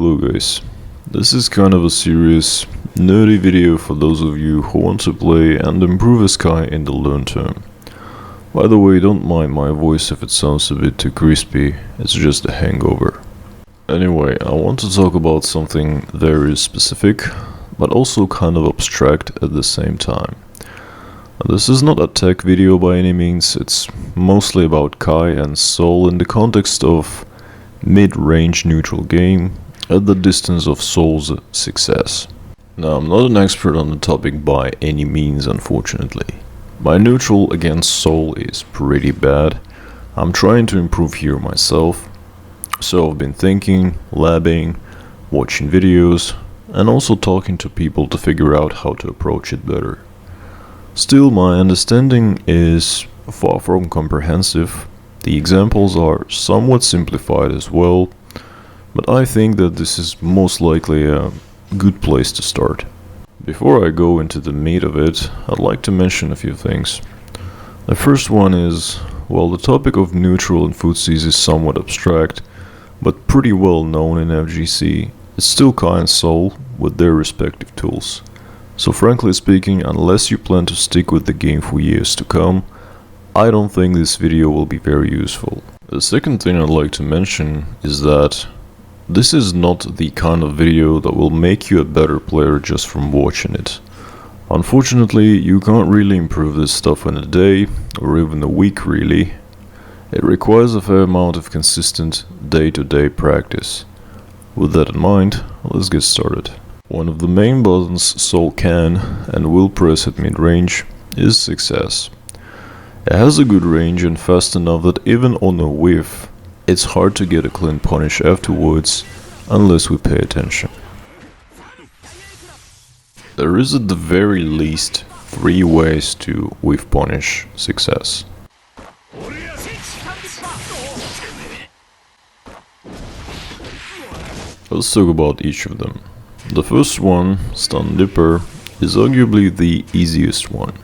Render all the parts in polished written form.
Hello guys, this is kind of a serious, nerdy video for those of you who want to play and improve as Kai in the long term. By the way, don't mind my voice if it sounds a bit too crispy, it's just a hangover. Anyway, I want to talk about something very specific, but also kind of abstract at the same time. This is not a tech video by any means, it's mostly about Kai and Sol in the context of mid-range neutral game at the distance of Sol's success. Now, I'm not an expert on the topic by any means, unfortunately. My neutral against Sol is pretty bad. I'm trying to improve here myself, so I've been thinking, labbing, watching videos, and also talking to people to figure out how to approach it better. Still, my understanding is far from comprehensive. The examples are somewhat simplified as well, but I think that this is most likely a good place to start. Before I go into the meat of it, I'd like to mention a few things. The first one is, while the topic of neutral and footsies is somewhat abstract, but pretty well known in FGC, it's still Kai and Sol with their respective tools. So frankly speaking, unless you plan to stick with the game for years to come, I don't think this video will be very useful. The second thing I'd like to mention is that this is not the kind of video that will make you a better player just from watching it. Unfortunately, you can't really improve this stuff in a day, or even a week really. It requires a fair amount of consistent day-to-day practice. With that in mind, let's get started. One of the main buttons Sol can and will press at mid-range is success. It has a good range and fast enough that even on a whiff, it's hard to get a clean punish afterwards unless we pay attention. There is at the very least 3 ways to whiff punish success. Let's talk about each of them. The first one, Stun Dipper, is arguably the easiest one.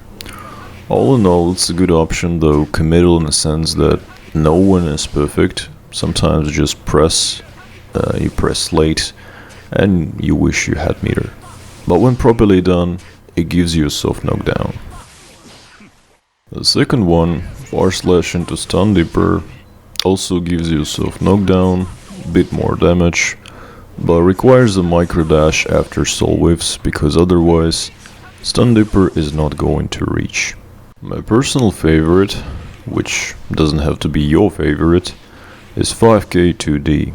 All in all, it's a good option, though committal in the sense that no one is perfect. Sometimes you just press late and you wish you had meter. But when properly done, it gives you a soft knockdown. The second one, R/ into Stun Dipper, also gives you a soft knockdown, bit more damage, but requires a micro dash after Sol whiffs because otherwise Stun Dipper is not going to reach. My personal favorite, which doesn't have to be your favorite, is 5k 2D.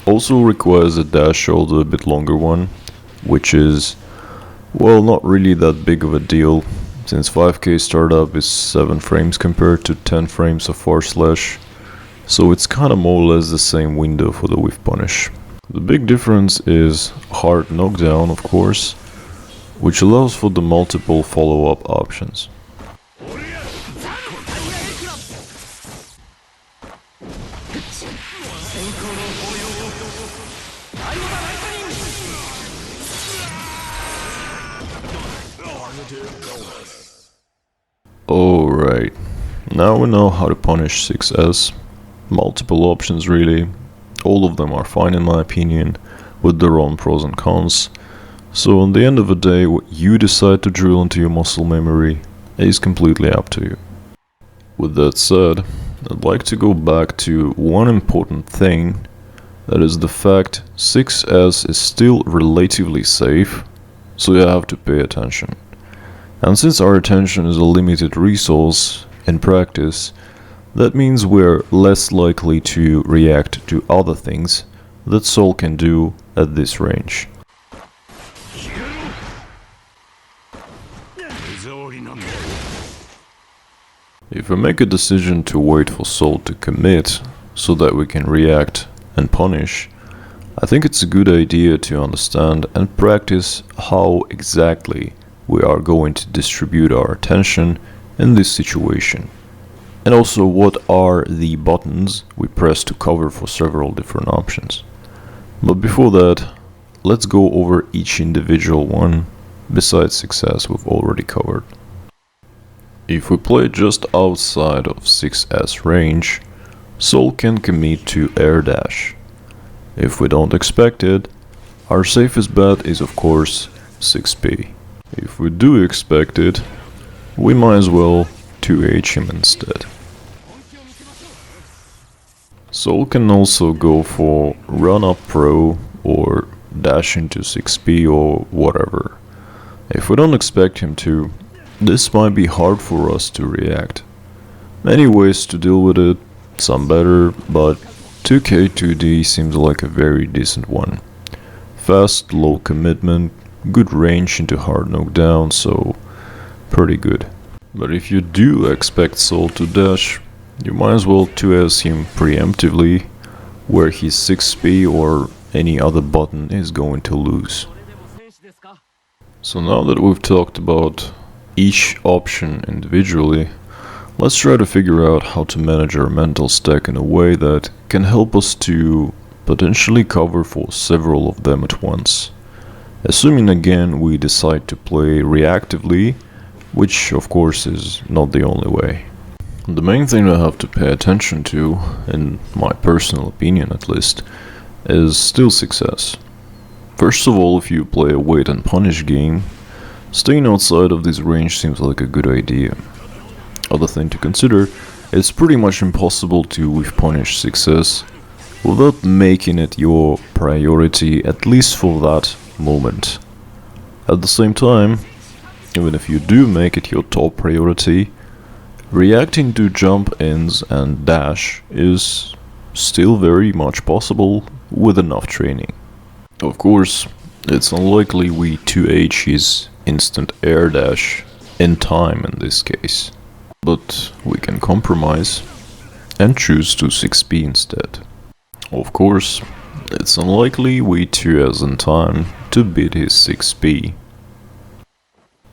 Also requires a dash, although a bit longer one, which is, well, not really that big of a deal, since 5k startup is 7 frames compared to 10 frames of R/, so it's kinda more or less the same window for the whiff punish. The big difference is hard knockdown, of course, which allows for the multiple follow-up options. Alright, now we know how to punish 6S. Multiple options really. All of them are fine in my opinion, with their own pros and cons. So on the end of the day, what you decide to drill into your muscle memory is completely up to you. With that said, I'd like to go back to one important thing, that is the fact 6S is still relatively safe, so you have to pay attention. And since our attention is a limited resource in practice, that means we're less likely to react to other things that Sol can do at this range. If we make a decision to wait for Sol to commit so that we can react and punish, I think it's a good idea to understand and practice how exactly we are going to distribute our attention in this situation. And also what are the buttons we press to cover for several different options. But before that, let's go over each individual one, besides success we've already covered. If we play just outside of 6S range, Sol can commit to air dash. If we don't expect it, our safest bet is of course 6p. If we do expect it, we might as well 2h him instead. Sol can also go for run up pro or dash into 6p or whatever. If we don't expect him to, this might be hard for us to react. Many ways to deal with it, some better, but 2k 2d seems like a very decent one. Fast, low commitment, good range into hard knockdown, so pretty good. But if you do expect Sol to dash, you might as well 2s him preemptively, where his 6p or any other button is going to lose. So now that we've talked about each option individually, let's try to figure out how to manage our mental stack in a way that can help us to potentially cover for several of them at once. Assuming again we decide to play reactively, which of course is not the only way. The main thing I have to pay attention to, in my personal opinion at least, is still success. First of all, if you play a wait and punish game, staying outside of this range seems like a good idea. Other thing to consider, it's pretty much impossible to with punish success without making it your priority, at least for that moment. At the same time, even if you do make it your top priority, reacting to jump ins and dash is still very much possible with enough training. Of course, it's unlikely we 2h his instant air dash in time in this case, but we can compromise and choose to 6p instead. Of course, it's unlikely we 2s in time to beat his 6p,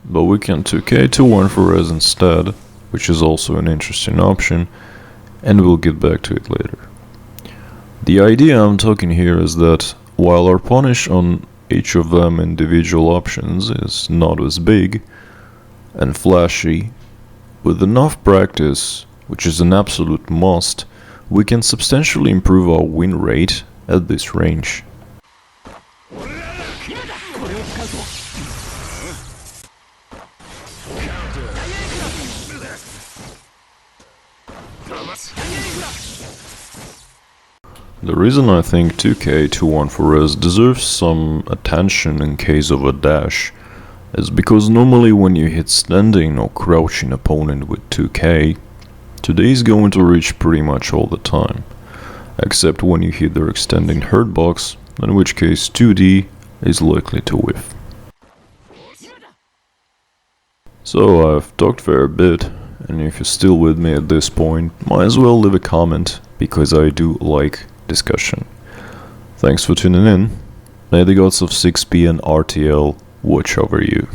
but we can 2k to 1-4s instead, which is also an interesting option, and we'll get back to it later. The idea I'm talking here is that while our punish on each of them individual options is not as big and flashy, with enough practice, which is an absolute must, we can substantially improve our win rate at this range. The reason I think 2k to 1-4s deserves some attention in case of a dash is because normally when you hit standing or crouching opponent with 2k, 2d is going to reach pretty much all the time, except when you hit their extending hurt box, in which case 2d is likely to whiff. So I've talked fair bit, and if you're still with me at this point, might as well leave a comment, because I do like discussion. Thanks for tuning in. May the gods of 6p and RTL watch over you.